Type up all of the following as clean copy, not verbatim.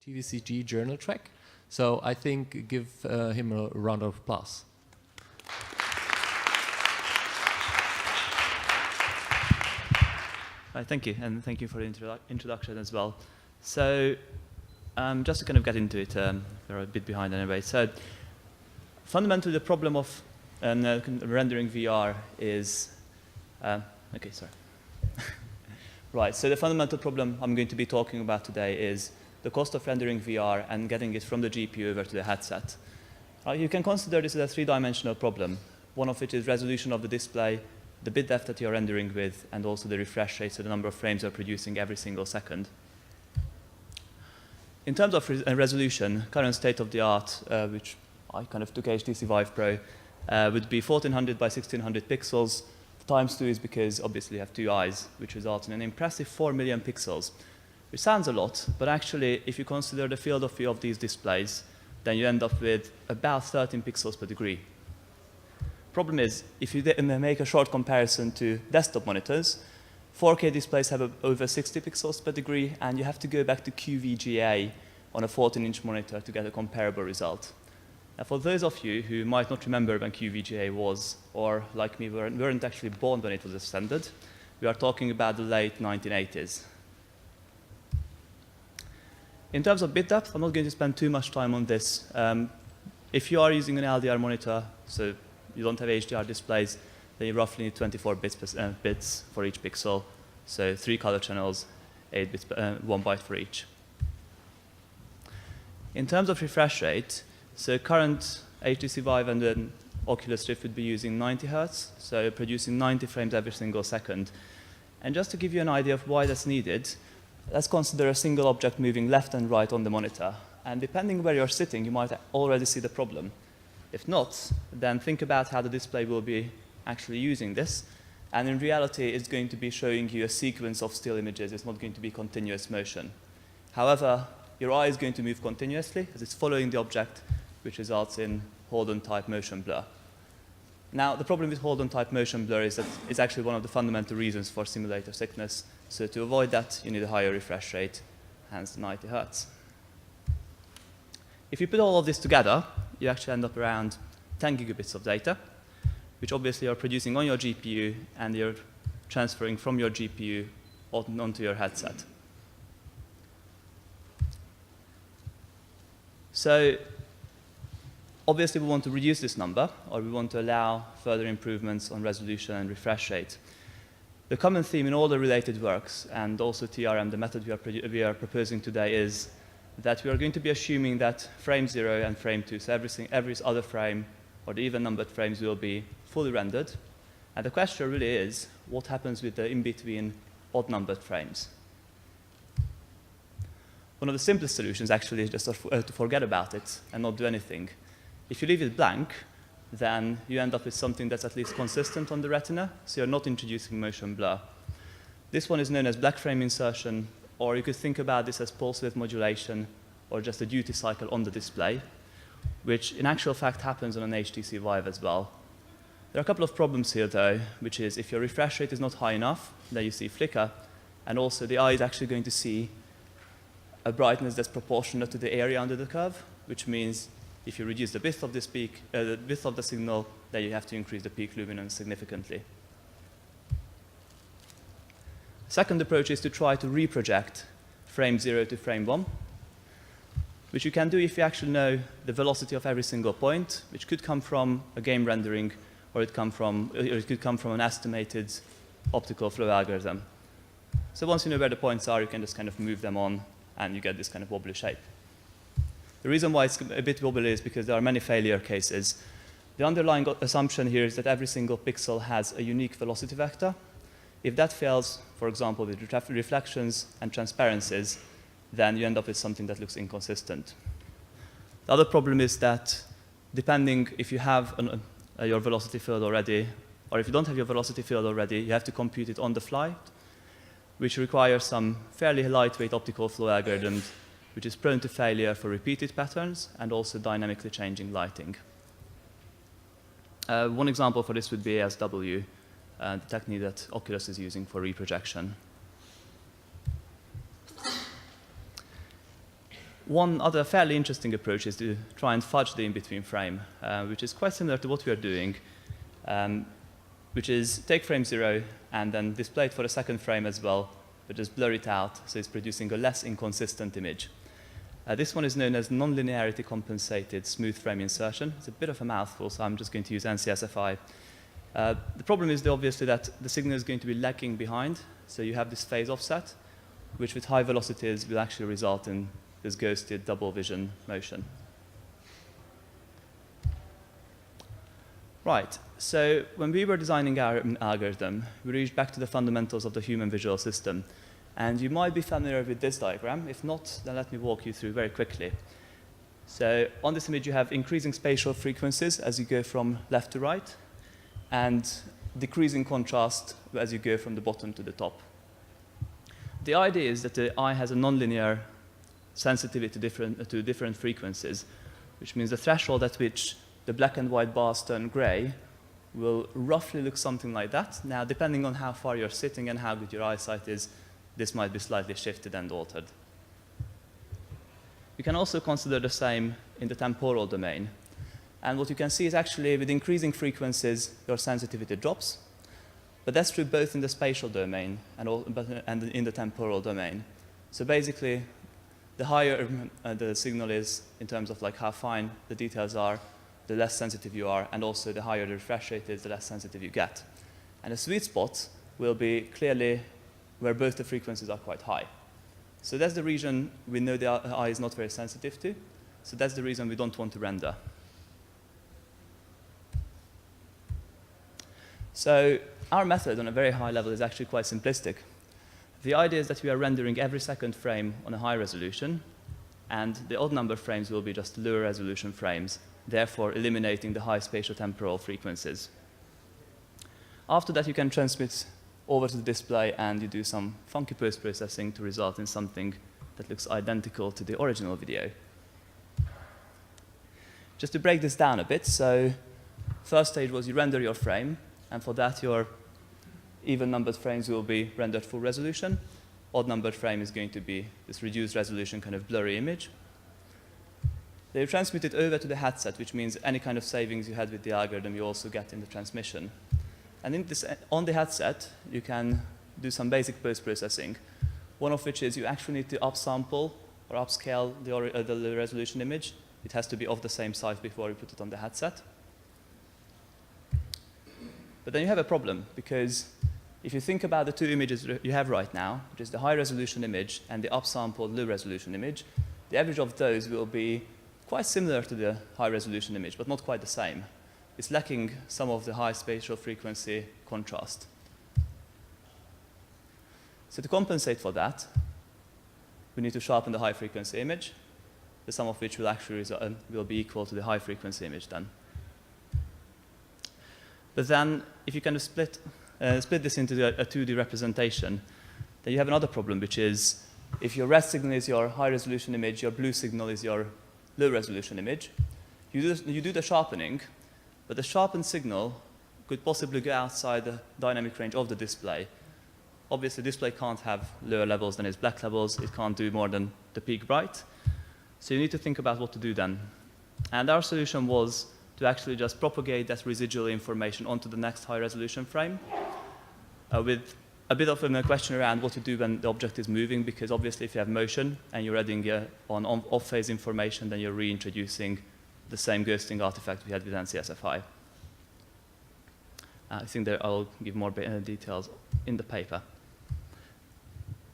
TVCG journal track. So I think give him a round of applause. Thank you, and thank you for the introduction as well. So just to kind of get into it, we're a bit behind anyway. So fundamentally, the problem of rendering VR is, okay, sorry. Right, so the fundamental problem I'm going to be talking about today is the cost of rendering VR and getting it from the GPU over to the headset. You can consider this as a three-dimensional problem, one of which is resolution of the display, the bit depth that you're rendering with, and also the refresh rate, so the number of frames you're producing every single second. In terms of resolution, current state of the art, which I kind of took HTC Vive Pro, would be 1400 by 1600 pixels. Times 2 is because obviously you have two eyes, which results in an impressive 4 million pixels, which sounds a lot, but actually if you consider the field of view of these displays, then you end up with about 13 pixels per degree. Problem is, if you make a short comparison to desktop monitors, 4K displays have over 60 pixels per degree, and you have to go back to QVGA on a 14-inch monitor to get a comparable result. Now, for those of you who might not remember when QVGA was, or like me, weren't actually born when it was a standard, we are talking about the late 1980s. In terms of bit depth, I'm not going to spend too much time on this. If you are using an LDR monitor, so you don't have HDR displays, then you roughly need 24 bits for each pixel, so 3 color channels, 8 bits, 1 byte for each. In terms of refresh rate, so current HTC Vive and then Oculus Rift would be using 90 Hertz, so producing 90 frames every single second. And just to give you an idea of why that's needed, let's consider a single object moving left and right on the monitor. And depending where you're sitting, you might already see the problem. If not, then think about how the display will be actually using this. And in reality, it's going to be showing you a sequence of still images. It's not going to be continuous motion. However, your eye is going to move continuously as it's following the object, which results in hold-on-type motion blur. Now, the problem with hold-on-type motion blur is that it's actually one of the fundamental reasons for simulator sickness. So to avoid that, you need a higher refresh rate, hence 90 Hertz. If you put all of this together, you actually end up around 10 gigabits of data, which obviously you're producing on your GPU, and you're transferring from your GPU onto your headset. So obviously we want to reduce this number, or we want to allow further improvements on resolution and refresh rate. The common theme in all the related works, and also TRM, the method we are proposing today, is that we are going to be assuming that frame 0 and frame 2, so every other frame, or the even-numbered frames, will be fully rendered. And the question really is, what happens with the in-between odd-numbered frames? One of the simplest solutions, actually, is just to forget about it and not do anything. If you leave it blank, then you end up with something that's at least consistent on the retina, so you're not introducing motion blur. This one is known as black frame insertion, or you could think about this as pulse width modulation, or just a duty cycle on the display, which in actual fact happens on an HTC Vive as well. There are a couple of problems here, though, which is if your refresh rate is not high enough, then you see flicker, and also the eye is actually going to see a brightness that's proportional to the area under the curve, which means if you reduce the width of this peak, the width of the signal, then you have to increase the peak luminance significantly. Second approach is to try to reproject frame 0 to frame 1, which you can do if you actually know the velocity of every single point, which could come from a game rendering, or it could come from an estimated optical flow algorithm. So once you know where the points are, you can just kind of move them on, and you get this kind of wobbly shape. The reason why it's a bit wobbly is because there are many failure cases. The underlying assumption here is that every single pixel has a unique velocity vector. If that fails, for example, with reflections and transparencies, then you end up with something that looks inconsistent. The other problem is that depending if you have your velocity field already, or if you don't have your velocity field already, you have to compute it on the fly, which requires some fairly lightweight optical flow algorithms, which is prone to failure for repeated patterns and also dynamically changing lighting. One example for this would be ASW, the technique that Oculus is using for reprojection. One other fairly interesting approach is to try and fudge the in-between frame, which is quite similar to what we are doing, which is take frame 0 and then display it for a second frame as well, but just blur it out so it's producing a less inconsistent image. This one is known as Nonlinearity compensated smooth frame insertion. It's a bit of a mouthful, so I'm just going to use NCSFI. The problem is obviously that the signal is going to be lagging behind, so you have this phase offset, which with high velocities will actually result in this ghosted double vision motion. Right, so when we were designing our algorithm, we reached back to the fundamentals of the human visual system. And you might be familiar with this diagram. If not, then let me walk you through very quickly. So on this image, you have increasing spatial frequencies as you go from left to right, and decreasing contrast as you go from the bottom to the top. The idea is that the eye has a nonlinear sensitivity to different frequencies, which means the threshold at which the black and white bars turn gray will roughly look something like that. Now, depending on how far you're sitting and how good your eyesight is, this might be slightly shifted and altered. You can also consider the same in the temporal domain. And what you can see is actually with increasing frequencies, your sensitivity drops. But that's true both in the spatial domain and in the temporal domain. So basically, the higher the signal is in terms of like how fine the details are, the less sensitive you are, and also the higher the refresh rate is, the less sensitive you get. And the sweet spot will be clearly where both the frequencies are quite high. So that's the region we know the eye is not very sensitive to. So that's the reason we don't want to render. So our method on a very high level is actually quite simplistic. The idea is that we are rendering every second frame on a high resolution, and the odd number frames will be just lower resolution frames, therefore eliminating the high spatio-temporal frequencies. After that, you can transmit over to the display, and you do some funky post-processing to result in something that looks identical to the original video. Just to break this down a bit, so first stage was you render your frame, and for that your even-numbered frames will be rendered full resolution. Odd-numbered frame is going to be this reduced resolution kind of blurry image. They transmit it over to the headset, which means any kind of savings you had with the algorithm you also get in the transmission. And on the headset, you can do some basic post-processing, one of which is you actually need to upsample or upscale the resolution image. It has to be of the same size before you put it on the headset. But then you have a problem, because if you think about the two images you have right now, which is the high-resolution image and the upsampled low-resolution image, the average of those will be quite similar to the high-resolution image, but not quite the same. It's lacking some of the high spatial frequency contrast. So to compensate for that, we need to sharpen the high-frequency image, the sum of which will actually will be equal to the high-frequency image then. But then, if you kind of split this into a 2D representation, then you have another problem, which is if your red signal is your high-resolution image, your blue signal is your low-resolution image, you do the sharpening, but the sharpened signal could possibly go outside the dynamic range of the display. Obviously, the display can't have lower levels than its black levels. It can't do more than the peak bright. So you need to think about what to do then. And our solution was to actually just propagate that residual information onto the next high-resolution frame with a bit of a question around what to do when the object is moving, because obviously if you have motion and you're adding on off-phase information, then you're reintroducing the same ghosting artifact we had with NCSFI. I think that I'll give more details in the paper.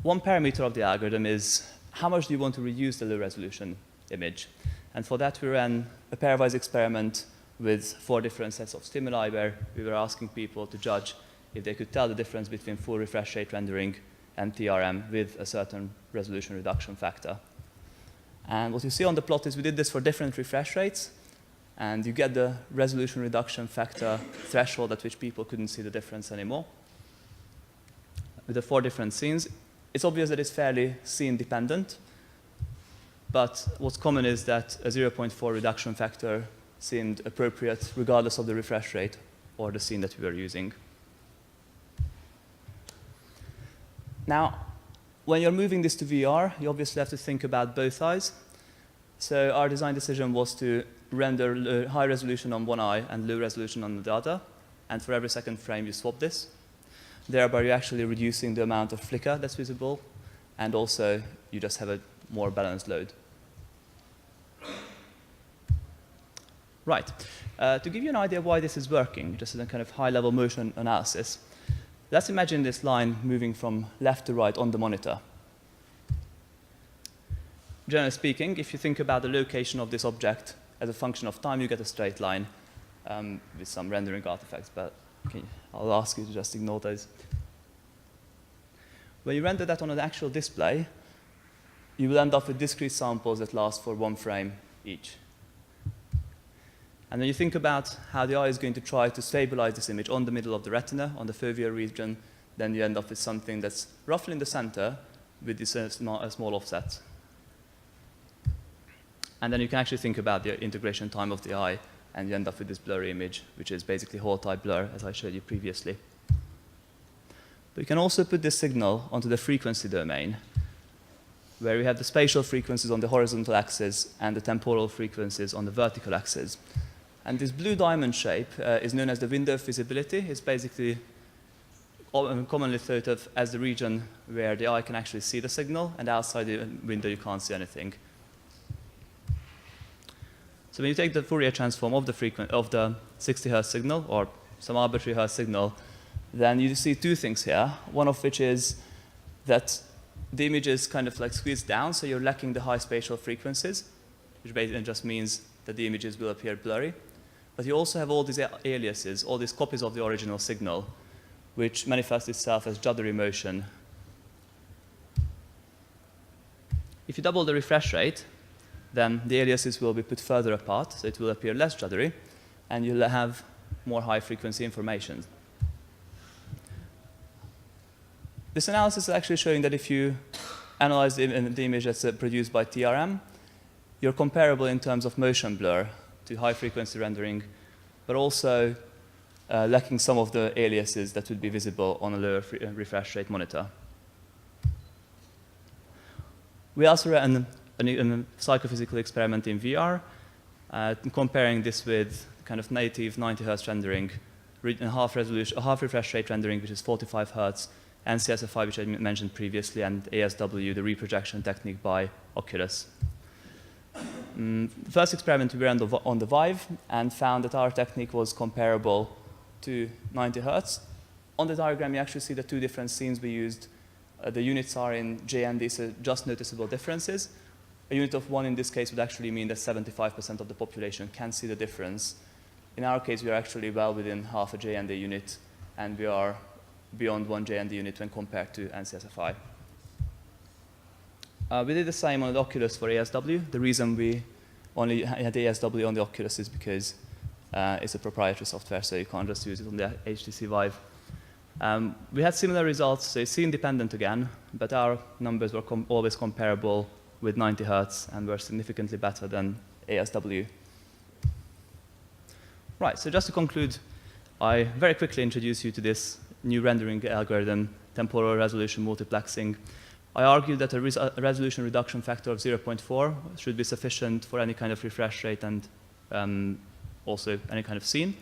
One parameter of the algorithm is how much do you want to reduce the low-resolution image. And for that, we ran a pairwise experiment with 4 different sets of stimuli where we were asking people to judge if they could tell the difference between full refresh rate rendering and TRM with a certain resolution reduction factor. And what you see on the plot is we did this for different refresh rates, and you get the resolution reduction factor threshold at which people couldn't see the difference anymore. With the 4 different scenes, it's obvious that it's fairly scene dependent, but what's common is that a 0.4 reduction factor seemed appropriate regardless of the refresh rate or the scene that we were using. Now, when you're moving this to VR, you obviously have to think about both eyes. So our design decision was to render high resolution on one eye and low resolution on the other. And for every second frame, you swap this. Thereby, you're actually reducing the amount of flicker that's visible. And also, you just have a more balanced load. Right. To give you an idea of why this is working, just as a kind of high-level motion analysis, let's imagine this line moving from left to right on the monitor. Generally speaking, if you think about the location of this object as a function of time, you get a straight line with some rendering artifacts, but I'll ask you to just ignore those. When you render that on an actual display, you will end up with discrete samples that last for one frame each. And when you think about how the eye is going to try to stabilize this image on the middle of the retina, on the fovea region, then you end up with something that's roughly in the center with this small offset. And then you can actually think about the integration time of the eye, and you end up with this blurry image, which is basically Hall-type blur, as I showed you previously. But you can also put this signal onto the frequency domain, where we have the spatial frequencies on the horizontal axis and the temporal frequencies on the vertical axis. And this blue diamond shape is known as the window of visibility. It's basically commonly thought of as the region where the eye can actually see the signal, and outside the window you can't see anything. So when you take the Fourier transform of the 60 Hz signal, or some arbitrary Hz signal, then you see two things here. One of which is that the image is kind of like squeezed down, so you're lacking the high spatial frequencies, which basically just means that the images will appear blurry. But you also have all these aliases, all these copies of the original signal, which manifests itself as juddery motion. If you double the refresh rate, then the aliases will be put further apart, so it will appear less juddery, and you'll have more high-frequency information. This analysis is actually showing that if you analyze the image that's produced by TRM, you're comparable in terms of motion blur to high-frequency rendering, but also lacking some of the aliases that would be visible on a lower refresh rate monitor. We also ran a psychophysical experiment in VR, comparing this with kind of native 90 Hz rendering, half refresh rate rendering, which is 45 Hz, and CSFI, which I mentioned previously, and ASW, the reprojection technique by Oculus. The first experiment we ran on the Vive and found that our technique was comparable to 90 Hz. On the diagram, you actually see the two different scenes we used. The units are in JND, so just noticeable differences. A unit of 1 in this case would actually mean that 75% of the population can see the difference. In our case, we are actually well within half a JND unit, and we are beyond 1 JND unit when compared to NCSFI. We did the same on the Oculus for ASW. The reason we only had ASW on the Oculus is because it's a proprietary software, so you can't just use it on the HTC Vive. We had similar results, so it's scene-dependent again, but our numbers were always comparable with 90 Hz and were significantly better than ASW. Right, so just to conclude, I very quickly introduce you to this new rendering algorithm, Temporal Resolution Multiplexing. I argued that a resolution reduction factor of 0.4 should be sufficient for any kind of refresh rate and also any kind of scene,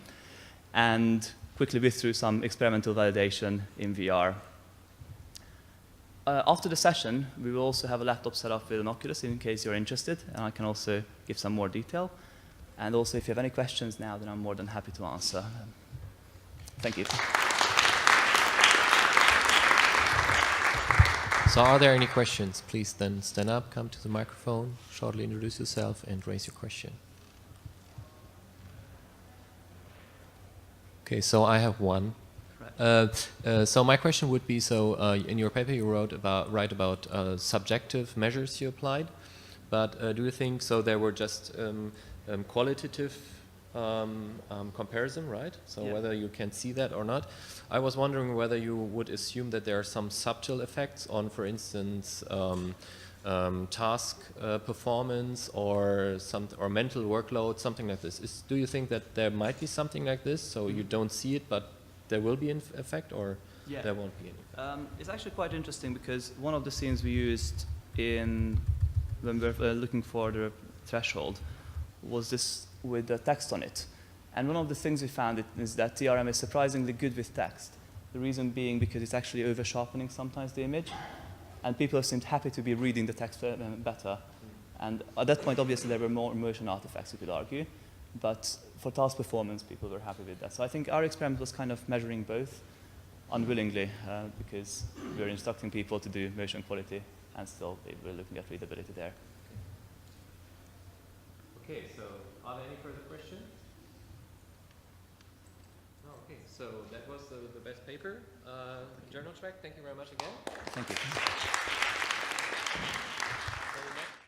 and quickly whiz through some experimental validation in VR. After the session, we will also have a laptop set up with an Oculus in case you're interested, and I can also give some more detail. And also, if you have any questions now, then I'm more than happy to answer. Thank you. So are there any questions? Please then stand up, come to the microphone, shortly introduce yourself, and raise your question. Okay, so I have one. So my question would be, so in your paper you write about subjective measures you applied, but do you think, so there were just qualitative comparison, right? So yeah. Whether you can see that or not. I was wondering whether you would assume that there are some subtle effects on, for instance, task performance or mental workload, something like this. Do you think that there might be something like this, so you don't see it, but there will be an effect, or yeah, there won't be any? It's actually quite interesting because one of the scenes we used when we were looking for the threshold was this with the text on it. And one of the things we found is that TRM is surprisingly good with text. The reason being because it's actually over-sharpening sometimes the image, and people seemed happy to be reading the text better. And at that point, obviously, there were more immersion artifacts, you could argue. But for task performance, people were happy with that. So I think our experiment was kind of measuring both unwillingly, because we were instructing people to do motion quality, and still we were looking at readability there. Okay, so are there any further questions? No, okay, so that was the best paper. Journal track, thank you very much again. Thank you. So next